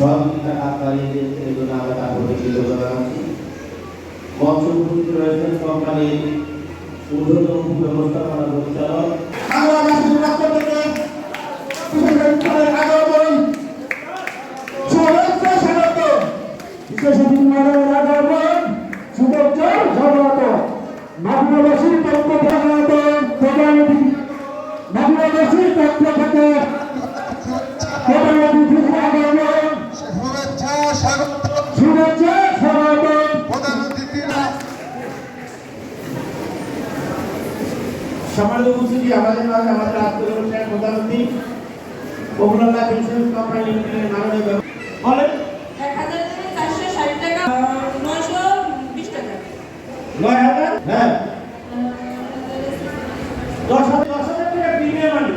সহযোগিতা কাজকারীদের এই জন্য আমরা তার প্রতি কৃতজ্ঞতা জানাচ্ছি। মঞ্চ উপস্থিত রয়েছেন কোম্পানির ঊর্ধ্বতন ব্যবস্থাপনা পরিচালক বাংলাদেশের পক্ষ থেকে আগমন শুভেচ্ছা স্বাগত বিশেষ অতিথিদের আগমন শুভেচ্ছা স্বাগত বাংলাদেশের পক্ষ থেকে প্রধান অতিথি বাংলাদেশের পক্ষ থেকে প্রধান অতিথির আগমন শুভেচ্ছা স্বাগত শুভেচ্ছা স্বাগত প্রধান অতিথিরা সম্মানিত উপস্থিতি আমাদের মাঝে আমাদের আত্মীয় প্রধান অতিথি পপুলার লাইফ ইন্স্যুরেন্স কোম্পানি লিমিটেডের মাননীয় বলেন 1460 টাকা 920 টাকা 9000 হ্যাঁ 10,000 টাকা প্রিমিয়াম আনি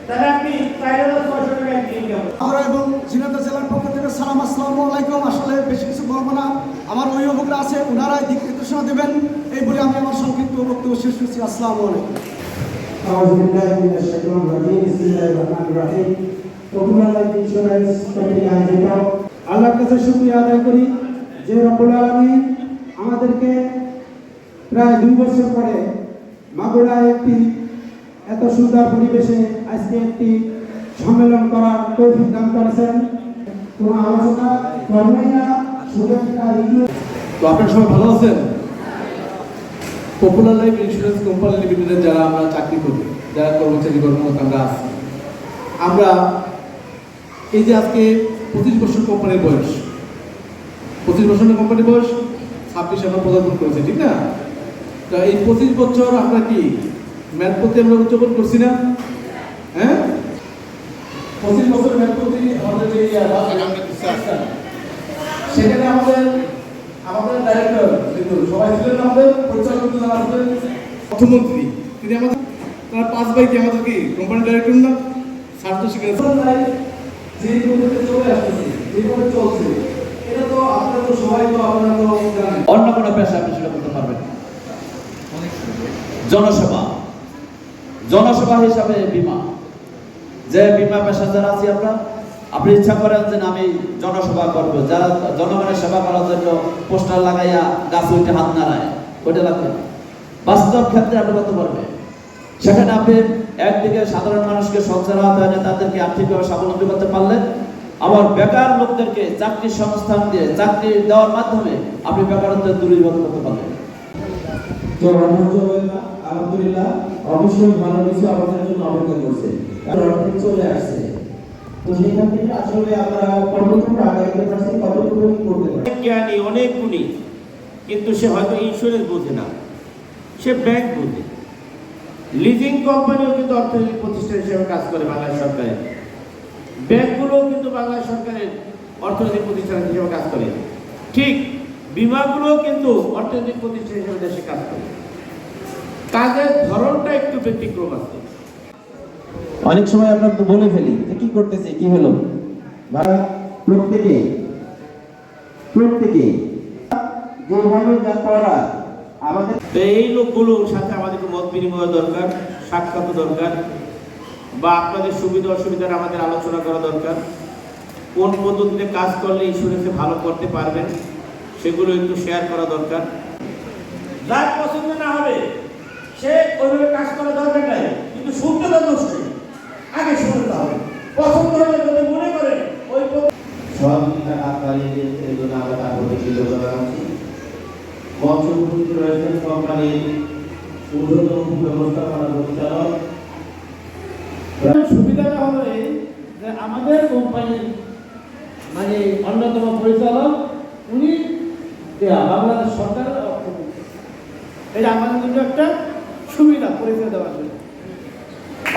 তাহলে আপনি 4600 টাকা প্রিমিয়াম আমরা এবং ঝিনাইদহ জেলার পক্ষ থেকে সালাম আসসালামু আলাইকুম। আসলে বেশি কিছু বলবো না, আমার অভিভাবকরা আছে ওনারাই দিক নির্দেশনা দেবেন এই বলে আমি আমার সংক্ষিপ্ত বক্তব্য শেষ করছি। আসসালামু আলাইকুম। أعوذ بالله من الشيطان الرجيم بسم الله الرحمن الرحيم পপুলার লাইফ ইন্স্যুরেন্স কোম্পানি আয়োজিত আল্লাহর কাছে শুকরিয়া আদায় করি যে রব্বুল আলামিন আমাদেরকে প্রায় 2 বছর পরে মাগুরায় একটি এত সুন্দর পরিবেশে আজকে একটি সম্মেলন করার তৌফিক দান করেছেন। কোনো আলোচনা করবেন না, শুভেচ্ছা তো আপনারা সবাই ভালো আছেন? পপুলার লাইফ ইন্স্যুরেন্স কোম্পানি লিমিটেডের যারা আমরা চাকরি করি, যারা কর্মচারী কর্মরত আমরা আছি, আমরা এই যে আজকে 25 বছর কোম্পানির বয়স, 25 বছরের কোম্পানির বয়স 26 আমরা পদার্পণ করেছি, ঠিক না? তো এই 25 বছর আমরা কি ম্যাথ পথে আমরা উদযাপন করছি না? হ্যাঁ, 25 বছর ম্যাথ পথে আমাদের যে সেখানে আমাদের ডাইরেক্টর কিন্তু সবাই ছিলেন আমাদের পরিচয় করতে আমাদের অর্থমন্ত্রী, তিনি আমাদের তার 5 ভাই কি আমাদের কি কোম্পানির ডাইরেক্টর না? স্বার্থ শিকার যে পদ্ধতিতে চলে আসছে, যেভাবে চলছে, এটা তো আপনারা তো সবাই তো আপনারা তো জানেন। অন্য কোনো পেশা আপনি সেটা করতে পারবেন। জনসেবা হিসাবে বীমা, যে বীমা পেশা যারা আছি আমরা, আপনি ইচ্ছা করেন যে আমি জনসেবা করবো, যারা জনগণের সেবা করার জন্য পোস্টার লাগাইয়া গাছ উঠে হাত নাড়ায়, ওইটা লাগবে না। বাস্তব ক্ষেত্রে আপনি করতে পারবেন। সেখানে আপনি একদিকে সাধারণ মানুষকে সংসার হাতে হয় না, তাদেরকে আর্থিকভাবে স্বাবলম্বী করতে পারলেন, আবার বেকার লোকদেরকে চাকরির সংস্থান দিয়ে চাকরি দেওয়ার মাধ্যমে আপনি বেকারত্বের দূরীভূত করতে পারলেন। তো আলহামদুলিল্লাহ অবশ্যই ভালো কিছু আমাদের জন্য অপেক্ষা করছে, কারণ অর্থ চলে আসছে। তো সেখান থেকে আসলে আমরা কতটুকু আগাইতে পারছি, কতটুকু করতে পারছি। জ্ঞানী অনেক গুণী, কিন্তু সে হয়তো ইন্স্যুরেন্স বোঝে না, সে ব্যাংক বোঝে। লিজিং কোম্পানিও কিন্তু অর্থনৈতিক প্রতিষ্ঠান হিসেবে কাজ করে বাংলাদেশ সরকারের, ব্যাংকগুলোও কিন্তু বাংলাদেশ সরকারের অর্থনৈতিক প্রতিষ্ঠান হিসেবে কাজ করে, ঠিক বিমাগুলোও কিন্তু অর্থনৈতিক প্রতিষ্ঠান হিসেবে দেশে কাজ করে। কাজের ধরনটা একটু ব্যতিক্রম আছে। অনেক সময় আমরা তো বলে ফেলি যে কি করতেছি, কি হলো, প্রত্যেকে যেভাবে যা করা আমাদের, এই লোকগুলোর সাথে আমাদেরকে মত বিনিময় দরকার, সাক্ষাৎ দরকার, বা আপনাদের সুবিধা অসুবিধার আমাদের আলোচনা করা দরকার। কোন পদ্ধতিতে কাজ করলে ইন্স্যুরেন্সে ভালো করতে পারবেন সেগুলো একটু শেয়ার করা দরকার। যার পছন্দ না হবে সে ওইভাবে কাজ করা দরকার নাই, কিন্তু শুনতে তো দোষ নেই, আগে শুনতে হবে। পছন্দ হলে যদি মনে করেন ওই সহযোগিতা কাজকারীদের এই জন্য আমরা তার প্রতি কৃতজ্ঞতা জানাচ্ছি। মঞ্চ উপস্থিত রয়েছেন কোম্পানির ঊর্ধ্বতন ব্যবস্থাপনা পরিচালক। সুবিধাটা হলো এই যে আমাদের কোম্পানির মানে অন্যতম পরিচালক উনি বাংলাদেশ সরকারের অর্থমন্ত্রী। এটা আমাদের জন্য একটা সুবিধা পরিচয় দেওয়ার জন্য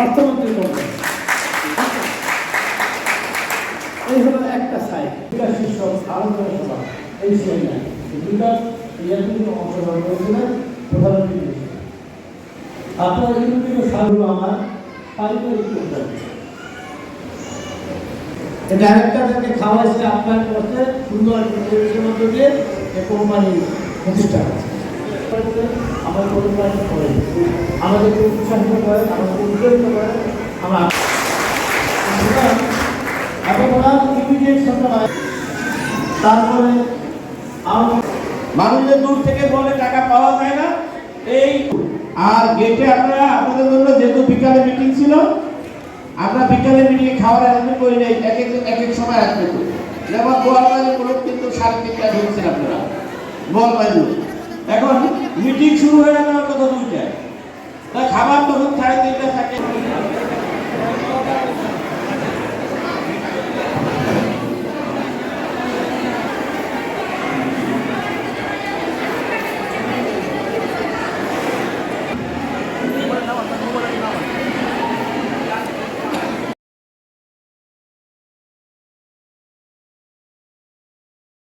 অর্থমন্ত্রী কোম্পানি। এই হলো একটা সাইড বিকাশ শীর্ষক আলোচনা সভা। এই সেমিনার বিকাশ অংশগ্রহণ করেছিলেন প্রধানমন্ত্রী। আপনারা এগুলো থেকে সাহায্য আমার পারিবারিক কোম্পানি ডাইরেক্টরদেরকে খাওয়াইছে, আপনার করতে সুন্দর পরিবেশের মধ্য দিয়ে কোম্পানি প্রতিষ্ঠা করছে। আমার পরিবার করে আমাদেরকে উৎসাহিত করে, আমাদেরকে উৎসাহিত করে। আমরা এবং ওনার ইমিডিয়েট সরকার তারপরে মানুষদের দূর থেকে বলে টাকা পাওয়া যায় না এই আর গেটে আপনারা আপনাদের জন্য যেহেতু বিকালে মিটিং ছিল আমরা বিকালে মিটিং খাওয়ার আয়োজন করি নাই এক এক সময় আসবে তো যেমন গোয়ালবাড়ির লোক কিন্তু 3:30টায় ঢুকছেন আপনারা গোয়ালবাড়ির লোক এখন মিটিং শুরু হয়ে যাওয়ার কথা 2টায়